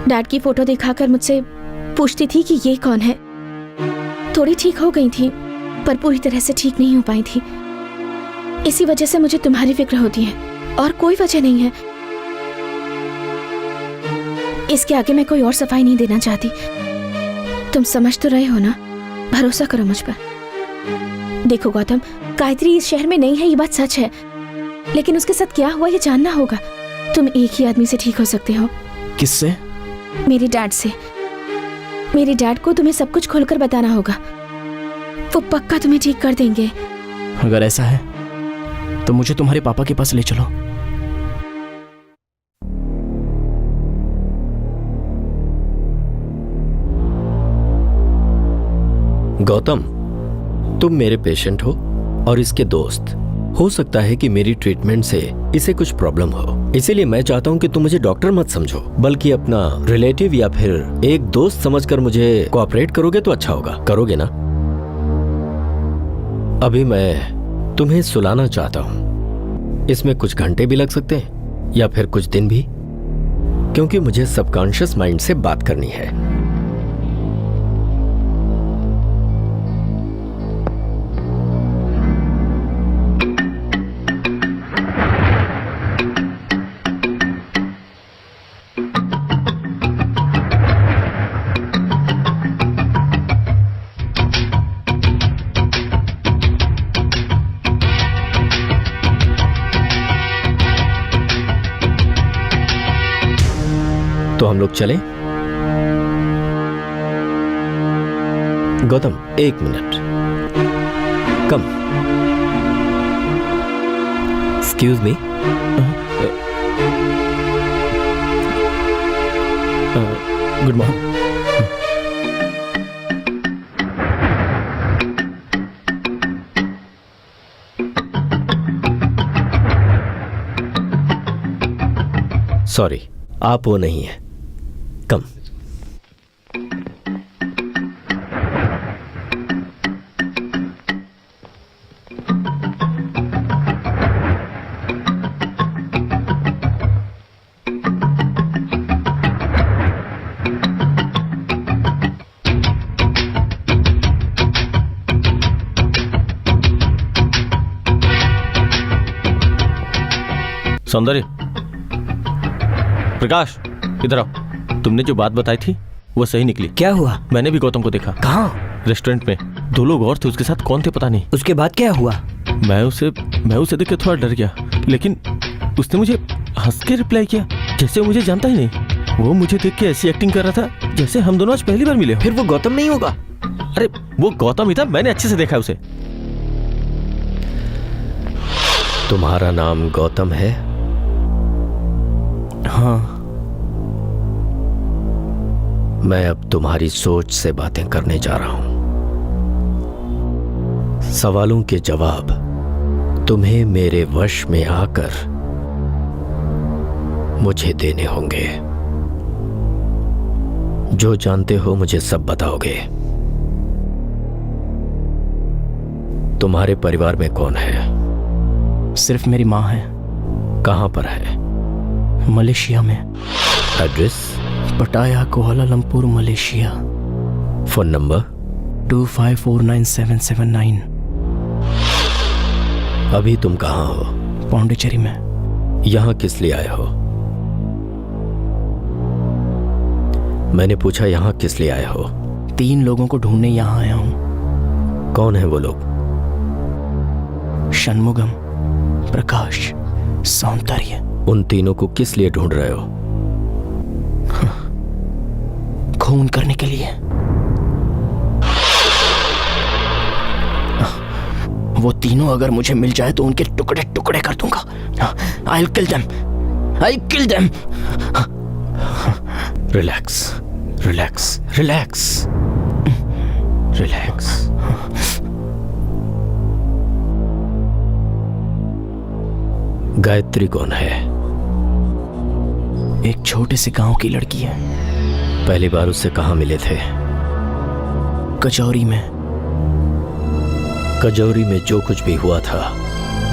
डैड की फोटो दिखाकर मुझसे पूछती थी कि ये कौन है। थोड़ी ठीक हो गई थी, पर पूरी तरह से ठीक नहीं हो पाई थी। इसी वजह से मुझे तुम्हारी फिक्र होती है, और कोई वजह नहीं है। इसके आगे मैं कोई और सफाई नहीं देना चाहती। तुम समझ तो रहे हो ना? भरोसा करो मुझ पर। देखो गौतम, गायत्री इस शहर में नहीं है, ये बात सच है, लेकिन उसके साथ क्या हुआ ये जानना होगा। तुम एक ही आदमी से ठीक हो सकते हो। किससे? मेरे डैड से। मेरे डैड को तुम्हें सब कुछ खोलकर बताना होगा, वो पक्का तुम्हें ठीक कर देंगे। अगर ऐसा है तो मुझे तुम्हारे पापा के पास ले चलो। गौतम, तुम मेरे पेशेंट हो और इसके दोस्त। हो सकता है कि मेरी ट्रीटमेंट से इसे कुछ प्रॉब्लम हो, इसीलिए मैं चाहता हूँ कि तुम मुझे डॉक्टर मत समझो, बल्कि अपना रिलेटिव या फिर एक दोस्त समझकर मुझे कोऑपरेट करोगे तो अच्छा होगा। करोगे ना? अभी मैं तुम्हें सुलाना चाहता हूँ। इसमें कुछ घंटे भी लग सकते हैं या फिर कुछ दिन भी, क्योंकि मुझे सबकॉन्शियस माइंड से बात करनी है। तो हम लोग चलें? Gautam, 1 minute. Come. Excuse me. Good morning. Sorry, आप वो नहीं है। कम। सौंदर्य, प्रकाश, इधर आओ। तुमने जो बात बताई थी वो सही निकली। क्या हुआ? मैंने भी गौतम को देखा। कहाँ? रेस्टोरेंट में 2 लोग और थे, उसके साथ कौन थे पता नहीं। उसके बाद क्या हुआ? मैं उसे देख के थोड़ा डर गया, लेकिन उसने मुझे हंस के रिप्लाई किया जैसे वो मुझे जानता ही नहीं। वो मुझे देख के ऐसी एक्टिंग कर रहा था जैसे हम दोनों आज पहली बार मिले हो। फिर वो गौतम नहीं होगा? अरे वो गौतम ही था, मैंने अच्छे से देखा उसे। तुम्हारा नाम गौतम है? हाँ। मैं अब तुम्हारी सोच से बातें करने जा रहा हूं। सवालों के जवाब तुम्हें मेरे वश में आकर मुझे देने होंगे। जो जानते हो मुझे सब बताओगे। तुम्हारे परिवार में कौन है? सिर्फ मेरी माँ है। कहां पर है? मलेशिया में। एड्रेस? पटाया, कोलालमपुर, मलेशिया। Phone number? 25497779। अभी तुम कहां हो? पौंडीचेरी में। यहां किस लिए आए हो? मैंने पूछा यहां किस लिए आए हो? 3 लोगों को ढूंढने यहाँ आया हूँ। कौन है वो लोग? षणमुगम, प्रकाश, सौंदर्य। उन तीनों को किस लिए ढूंढ रहे हो? खून करने के लिए। वो तीनों अगर मुझे मिल जाए तो उनके टुकड़े टुकड़े कर दूंगा। I'll kill them. I'll kill them. Relax, relax, relax, relax. Gayatri कौन है? एक छोटे से गांव की लड़की है। पहली बार उससे कहां मिले थे? कचौरी में। कचौरी में जो कुछ भी हुआ था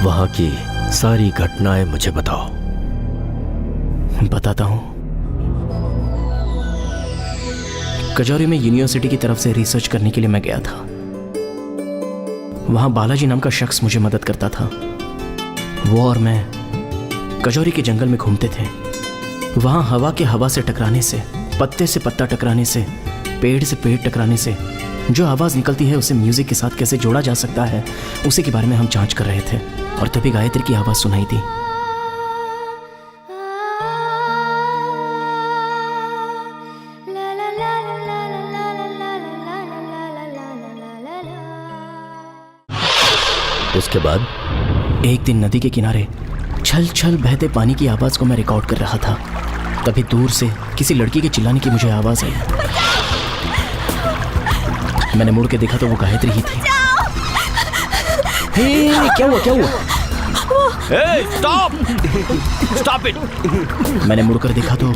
वहां की सारी घटनाएं मुझे बताओ। बताता हूं। कचौरी में यूनिवर्सिटी की तरफ से रिसर्च करने के लिए मैं गया था। वहां बालाजी नाम का शख्स मुझे मदद करता था। वो और मैं कचौरी के जंगल में घूमते थे। वहां हवा के हवा से टकराने से, पत्ते से पत्ता टकराने से, पेड़ से पेड़ टकराने से जो आवाज निकलती है उसे म्यूजिक के साथ कैसे जोड़ा जा सकता है, उसी के बारे में हम जांच कर रहे थे। और तभी गायत्री की आवाज सुनाई दी। उसके बाद? एक दिन नदी के किनारे छल छल बहते पानी की आवाज को मैं रिकॉर्ड कर रहा था। तभी दूर से किसी लड़की के चिल्लाने की मुझे आवाज आई। मैंने मुड़ के देखा तो वो गायत्री ही थी। हे, क्या हुआ क्या हुआ? Stop, stop it. मैंने मुड़कर देखा तो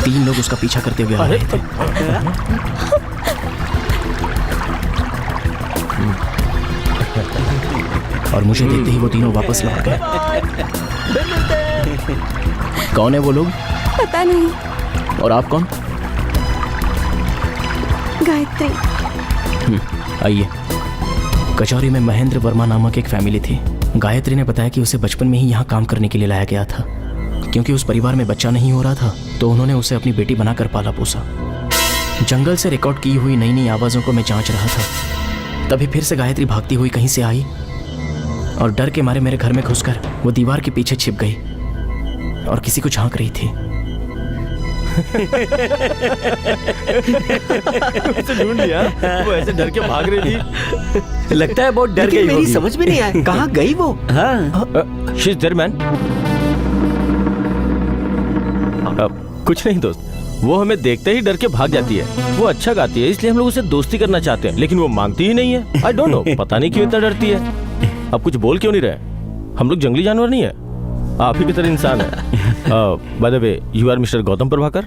3 लोग उसका पीछा करते हुए आ रहे थे। और मुझे देखते ही वो तीनों वापस लौट गए। कौन है वो लोग? पता नहीं। और आप कौन? गायत्री। आइए। कचौरी में महेंद्र वर्मा नामक एक फैमिली थी। गायत्री ने बताया कि उसे बचपन में ही यहाँ काम करने के लिए लाया गया था। क्योंकि उस परिवार में बच्चा नहीं हो रहा था तो उन्होंने उसे अपनी बेटी बनाकर पाला पोसा। जंगल से रिकॉर्ड की हुई नई नई आवाज़ों को मैं जांच रहा था। तभी फिर से गायत्री भागती हुई कहीं से आई और डर के मारे मेरे घर में घुसकर वो दीवार के पीछे छिप गई और किसी को झांक रही थी। उसे ढूंढ लिया, वो ऐसे डर के भाग रही थी। लगता है बहुत डर गई मेरी होगी। समझ में नहीं आया कहाँ गई वो। हाँ शी इज देयर मैन। कुछ नहीं दोस्त, वो हमें देखते ही डर के भाग जाती है। वो अच्छा गाती है, इसलिए हम लोग उसे दोस्ती करना चाहते हैं, लेकिन वो मानती ही नहीं है। आई डोंट नो, पता नहीं क्यों इतना डरती है। अब कुछ बोल क्यों नहीं रहे? हम लोग जंगली जानवर नहीं है, आप ही की तरह इंसान है। By the way, you are mister Gautam Prabhakar?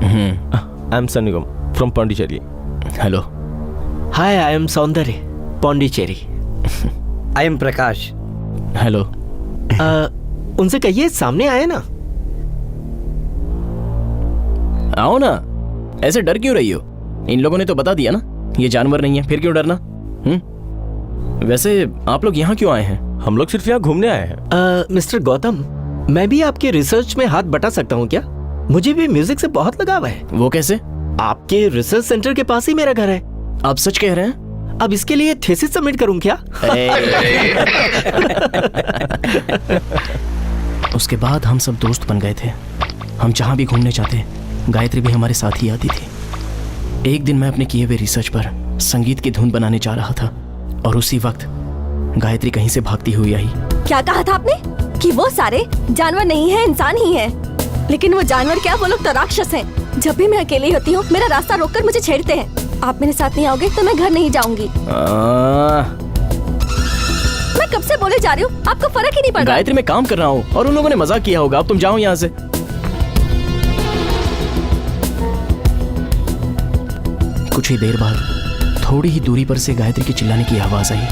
I am Sannigam from Pondicherry. Hello. Hi, I am Soundarya, Pondicherry. I am Prakash. Hello. उनसे कहिए सामने आए ना। आओ ना, ऐसे डर क्यों रही हो? इन लोगों ने तो बता दिया ना, ये जानवर नहीं है, फिर क्यों डरना? वैसे आप लोग यहाँ क्यों आए हैं? हम लोग सिर्फ यहाँ घूमने आए हैं। मिस्टर गौतम, मैं भी आपके रिसर्च में हाथ बटा सकता हूँ क्या? मुझे भी म्यूजिक से बहुत लगाव है। वो कैसे? आपके रिसर्च सेंटर के पास ही मेरा घर है। आप सच कह रहे हैं? अब इसके लिए थीसिस सबमिट करूँ क्या? उसके बाद हम सब दोस्त बन गए थे। हम जहाँ भी घूमने जाते, गायत्री भी हमारे साथ ही आती थी। एक दिन मैं अपने किए हुए रिसर्च पर संगीत की धुन बनाने जा रहा था और उसी वक्त गायत्री कहीं से भागती हुई आई। क्या कहा था आपने कि वो सारे जानवर नहीं है, इंसान ही है? लेकिन वो जानवर क्या, वो लोग तो राक्षस हैं। जब भी मैं अकेली होती हूँ मेरा रास्ता रोककर मुझे छेड़ते हैं। आप मेरे साथ नहीं आओगे तो मैं घर नहीं जाऊंगी। मैं कब से बोले जा रही हूँ, आपको फर्क ही नहीं पड़ रहा। गायत्री, मैं काम कर रहा हूँ और उन लोगों ने मजाक किया होगा। अब तुम जाओ यहाँ से। कुछ ही देर बाद थोड़ी ही दूरी पर से गायत्री के चिल्लाने की आवाज आई।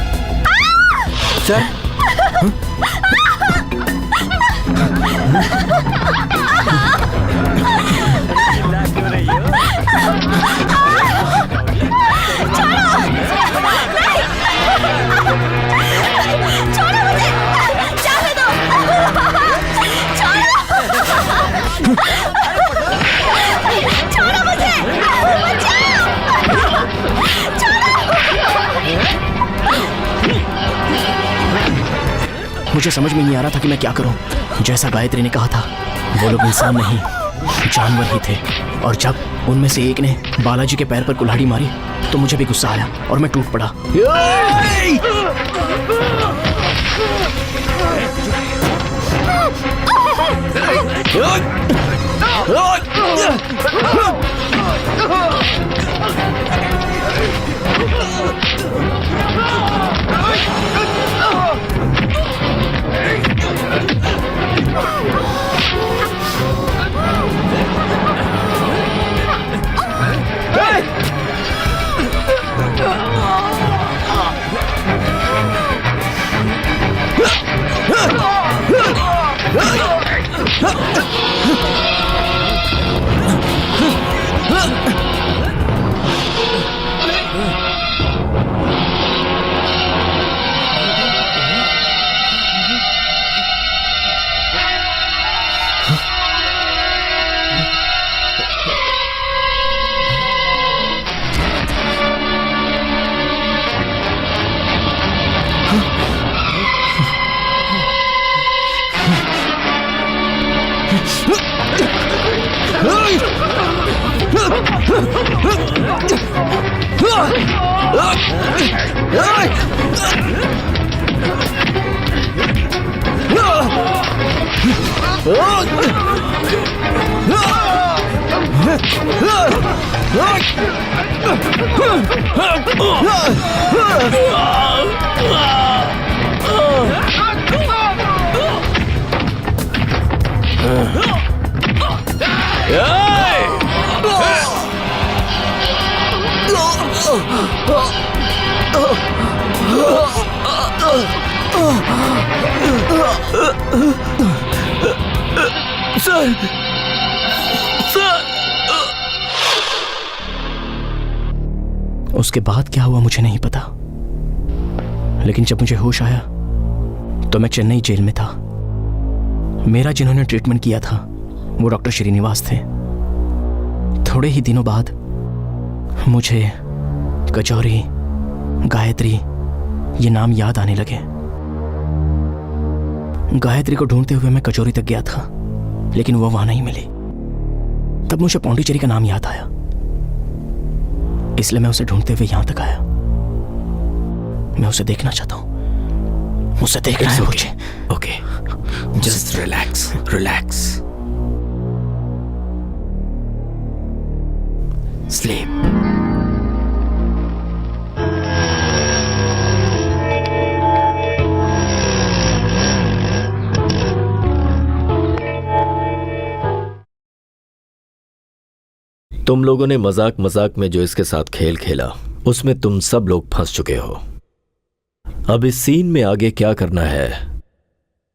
सर, मुझे समझ में नहीं आ रहा था कि मैं क्या करूं। जैसा गायत्री ने कहा था, वो लोग इंसान नहीं, जानवर ही थे। और जब उनमें से एक ने बालाजी के पैर पर कुल्हाड़ी मारी तो मुझे भी गुस्सा आया और मैं टूट पड़ा। उसके बाद क्या हुआ मुझे नहीं पता, लेकिन जब मुझे होश आया तो मैं चेन्नई जेल में था। मेरा जिन्होंने ट्रीटमेंट किया था वो डॉक्टर श्रीनिवास थे। थोड़े ही दिनों बाद मुझे कचौरी, गायत्री ये नाम याद आने लगे। गायत्री को ढूंढते हुए मैं कचौरी तक गया था, लेकिन वो वहां नहीं मिली। तब मुझे पौंडीचेरी का नाम याद आया, इसलिए मैं उसे ढूंढते हुए यहां तक आया। मैं उसे देखना चाहता हूं, उसे देखना है मुझे। Okay, just relax relax, sleep. तुम लोगों ने मजाक मजाक में जो इसके साथ खेल खेला उसमें तुम सब लोग फंस चुके हो। अब इस सीन में आगे क्या करना है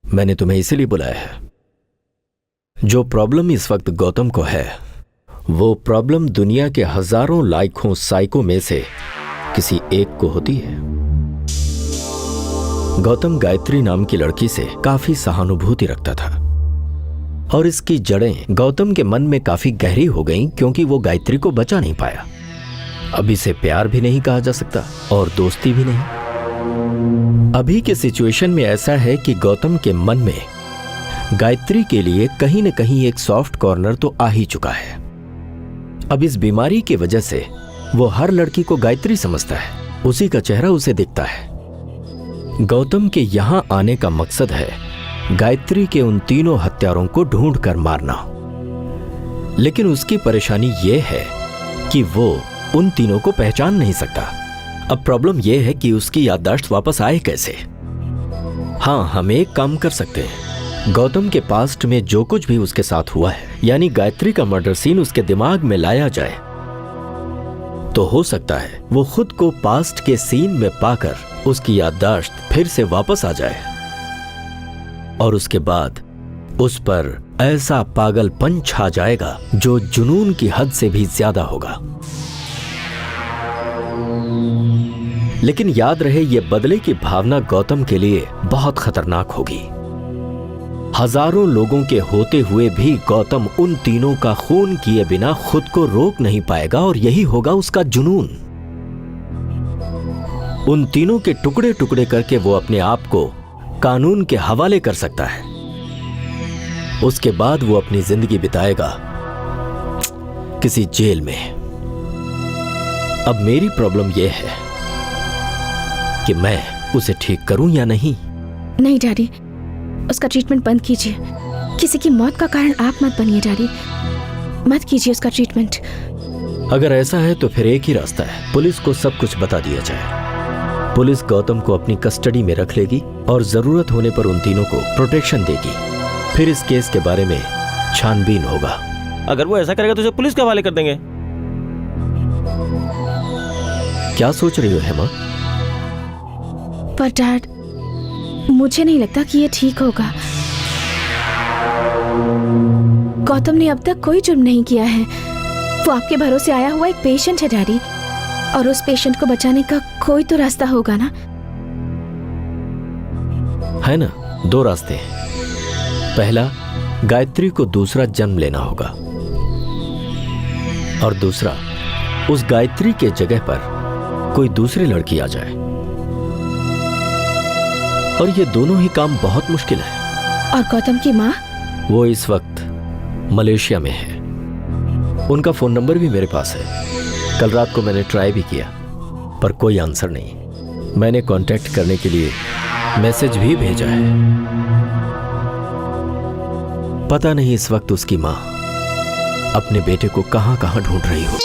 मैंने तुम्हें इसीलिए बुलाया है। जो प्रॉब्लम इस वक्त गौतम को है वो प्रॉब्लम दुनिया के हजारों लाखों साइको में से किसी एक को होती है। गौतम गायत्री नाम की लड़की से काफी सहानुभूति रखता था और इसकी जड़ें गौतम के मन में काफी गहरी हो गईं क्योंकि वो गायत्री को बचा नहीं पाया। अब इसे प्यार भी नहीं कहा जा सकता और दोस्ती भी नहीं। अभी के सिचुएशन में ऐसा है कि गौतम के मन में गायत्री के लिए कहीं न कहीं एक सॉफ्ट कॉर्नर तो आ ही चुका है। अब इस बीमारी की वजह से वो हर लड़की को गायत्री समझता है, उसी का चेहरा उसे दिखता है। गौतम के यहां आने का मकसद है गायत्री के उन तीनों हत्यारों को ढूंढ कर मारना। लेकिन उसकी परेशानी यह है कि वो उन तीनों को पहचान नहीं सकता। अब प्रॉब्लम यह है कि उसकी याददाश्त वापस आए कैसे। हाँ, हम एक काम कर सकते हैं। गौतम के पास्ट में जो कुछ भी उसके साथ हुआ है, यानी गायत्री का मर्डर सीन उसके दिमाग में लाया जाए, तो हो सकता है वो खुद को पास्ट के सीन में पाकर उसकी याददाश्त फिर से वापस आ जाए और उसके बाद उस पर ऐसा पागलपन छा जाएगा जो जुनून की हद से भी ज्यादा होगा। लेकिन याद रहे, यह बदले की भावना गौतम के लिए बहुत खतरनाक होगी। हजारों लोगों के होते हुए भी गौतम उन तीनों का खून किए बिना खुद को रोक नहीं पाएगा और यही होगा उसका जुनून। उन तीनों के टुकड़े टुकड़े करके वो अपने आप को कानून के हवाले कर सकता है। उसके बाद वो अपनी जिंदगी बिताएगा किसी जेल में। अब मेरी प्रॉब्लम यह है कि मैं उसे ठीक करूं या नहीं। नहीं डैडी, उसका ट्रीटमेंट बंद कीजिए। किसी की मौत का कारण आप मत बनिए डैडी, मत कीजिए उसका ट्रीटमेंट। अगर ऐसा है तो फिर एक ही रास्ता है, पुलिस को सब कुछ बता दिया जाए। पुलिस गौतम को अपनी कस्टडी में रख लेगी और जरूरत होने पर उन तीनों को प्रोटेक्शन देगी। फिर इस केस के बारे में छानबीन होगा। अगर वो ऐसा करेगा तो उसे पुलिस के हवाले कर देंगे। क्या सोच रही हो हेमा? पर डैड, मुझे नहीं लगता कि ये ठीक होगा। गौतम ने अब तक कोई जुर्म नहीं किया है। वो आपके भरोसे आया हुआ एक पेशेंट है डैडी, और उस पेशेंट को बचाने का कोई तो रास्ता होगा ना? है ना, दो रास्ते हैं। पहला, गायत्री को दूसरा जन्म लेना होगा, और दूसरा, उस गायत्री के जगह पर कोई दूसरी लड़की आ जाए। और ये दोनों ही काम बहुत मुश्किल है। और गौतम की माँ? वो इस वक्त मलेशिया में है। उनका फोन नंबर भी मेरे पास है। कल रात को मैंने ट्राई भी किया पर कोई आंसर नहीं। मैंने कांटेक्ट करने के लिए मैसेज भी भेजा है। पता नहीं इस वक्त उसकी माँ अपने बेटे को कहां कहां ढूंढ रही हो।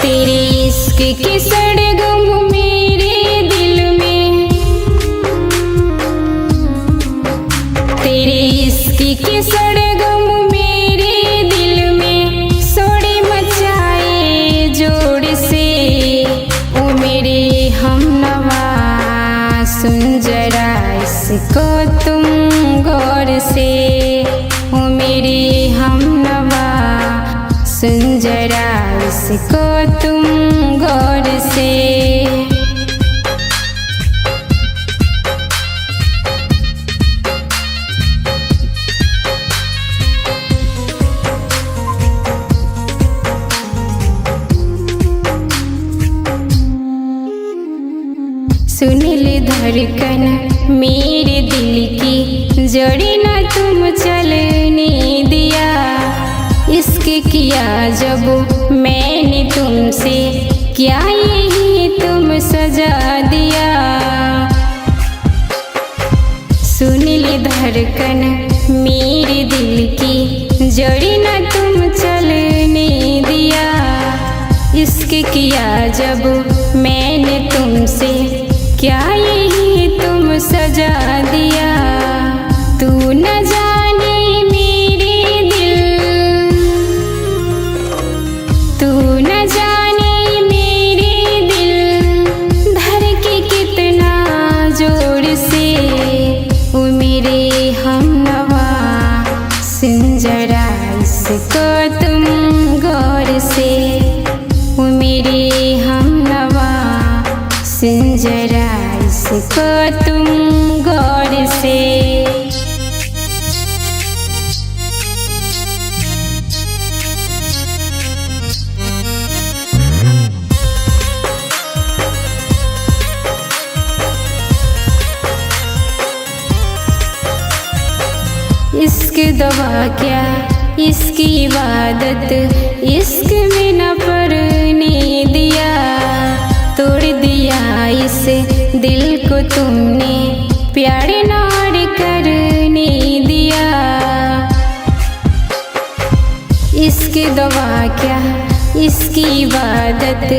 तेरे इश्क की सड़गम मेरे दिल में, तेरे इश्क की सड़गम मेरे दिल में, सोड़े मचाए जोड़ से। ओ मेरे हमनवा सुन जरा इसको तुम गौर से। ओ मेरे हमनवा सुन जरा इसको तुम गौर से। धड़कन मेरे दिल की जोड़ी ना तुम चलने दिया। इश्क किया जब मैंने तुमसे, क्या यही तुम सजा दिया। सुन ली धड़कन मेरे दिल की जोड़ी ना तुम चलने दिया। इश्क किया जब मैंने तुमसे, क्या यही तुम सजा दिया। तू न जाने मेरे दिल, तू न जाने मेरे दिल धड़के कितना जोर से। वो मेरे हमनवा सुन जरा इसको तुम गौर से। वो मेरे हमनवा सुन जरा इसको तुम गौर से। इश्क दवा क्या इसकी इबादत, इश्क में न पड़ने दिया। तोड़ दिया इस दिल को तुमने, प्यार नार करने दिया। इश्क दवा क्या इसकी इबादत,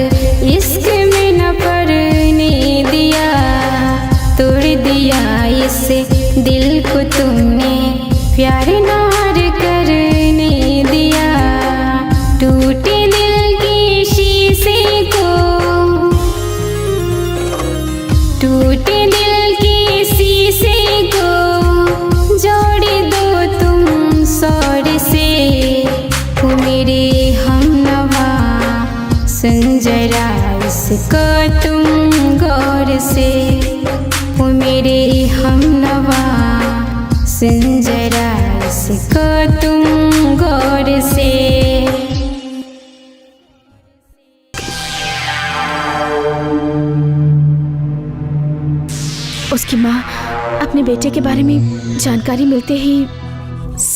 इश्क में न पड़ने दिया। तोड़ दिया इस दिल को तुमने, प्यार नार करने दिया। टूटे दिल के शीशे को, टूटे दिल के शीशे को जोड़ दो तुम सौर से। वो मेरे हमनवा सुन जरा इसको तुम गौर से। वो मेरे हमनवा सुन जरा इसको तुम गौर से। उसकी माँ अपने बेटे के बारे में जानकारी मिलते ही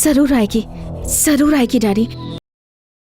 जरूर आएगी डैडी।